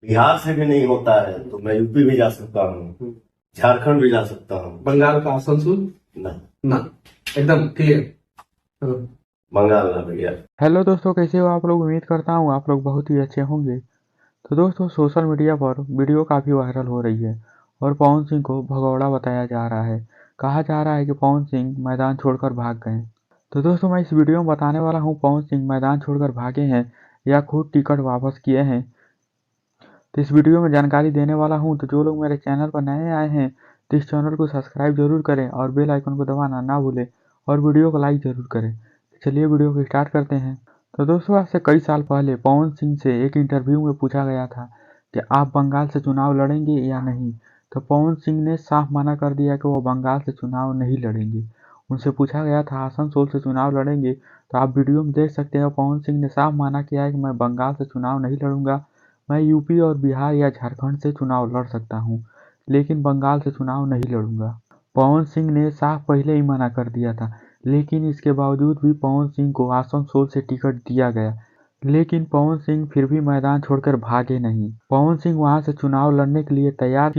बिहार से भी नहीं होता है तो मैं यूपी भी जा सकता हूँ, झारखंड भी जा सकता हूँ। बंगाल का आसनसोल ना, ना, एकदम क्लियर। चलो। बंगाल ना भैया। हेलो दोस्तों, कैसे हो आप लोग। उम्मीद करता हूँ आप लोग बहुत ही अच्छे होंगे। तो दोस्तों, सोशल मीडिया पर वीडियो काफ़ी वायरल हो रही है और पवन सिंह को भगौड़ा बताया जा रहा है। कहा जा रहा है कि पवन सिंह मैदान छोड़कर भाग गए। तो दोस्तों, मैं इस वीडियो में बताने वाला हूँ पवन सिंह मैदान छोड़कर भागे हैं या खुद टिकट वापस किए हैं। तो इस वीडियो में जानकारी देने वाला हूँ। तो जो लोग मेरे चैनल पर नए आए हैं तो इस चैनल को सब्सक्राइब जरूर करें और बेल आइकन को दबाना ना भूलें और वीडियो को लाइक जरूर करें। तो चलिए वीडियो को स्टार्ट करते हैं। तो दोस्तों, आज से कई साल पहले पवन सिंह से एक इंटरव्यू में पूछा गया था कि आप बंगाल से चुनाव लड़ेंगे या नहीं। तो पवन सिंह ने साफ मना कर दिया कि वो बंगाल से चुनाव नहीं लड़ेंगे। उनसे पूछा गया था आसनसोल से चुनाव लड़ेंगे, तो आप वीडियो में देख सकते हैं पवन सिंह ने साफ मना किया है कि मैं बंगाल से चुनाव नहीं लड़ूंगा। मैं यूपी और बिहार या झारखंड से चुनाव लड़ सकता हूँ, लेकिन बंगाल से चुनाव नहीं लड़ूंगा। पवन सिंह ने साफ पहले ही मना कर दिया था, लेकिन इसके बावजूद भी पवन सिंह को आसनसोल से टिकट दिया गया। लेकिन पवन सिंह फिर भी मैदान छोड़कर भागे नहीं। पवन सिंह वहां से चुनाव लड़ने के लिए तैयार,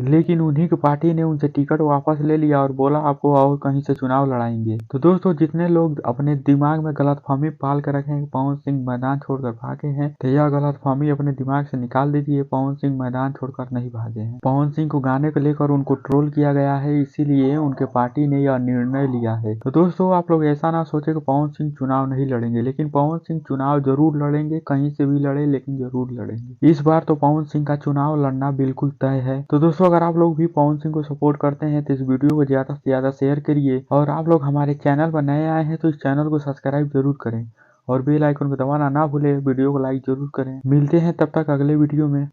लेकिन उन्हीं की पार्टी ने उनसे टिकट वापस ले लिया और बोला आपको और कहीं से चुनाव लड़ाएंगे। तो दोस्तों, जितने लोग अपने दिमाग में गलतफहमी पाल कर रखे हैं कि पवन सिंह मैदान छोड़कर भागे हैं, तो यह गलतफहमी अपने दिमाग से निकाल दीजिए। पवन सिंह मैदान छोड़कर नहीं भागे हैं। पवन सिंह को गाने को लेकर उनको ट्रोल किया गया है, इसीलिए उनके पार्टी ने यह निर्णय लिया है। तो दोस्तों, आप लोग ऐसा ना सोचे कि पवन सिंह चुनाव नहीं लड़ेंगे, लेकिन पवन सिंह चुनाव जरूर लड़ेंगे। कहीं से भी लड़े, लेकिन जरूर लड़ेंगे। इस बार तो पवन सिंह का चुनाव लड़ना बिल्कुल तय है। तो दोस्तों, अगर आप लोग भी पवन सिंह को सपोर्ट करते हैं तो इस वीडियो को ज्यादा से ज्यादा शेयर करिए और आप लोग हमारे चैनल पर नए आए हैं तो इस चैनल को सब्सक्राइब जरूर करें और बेल आइकन को दबाना ना भूले। वीडियो को लाइक जरूर करें। मिलते हैं तब तक अगले वीडियो में।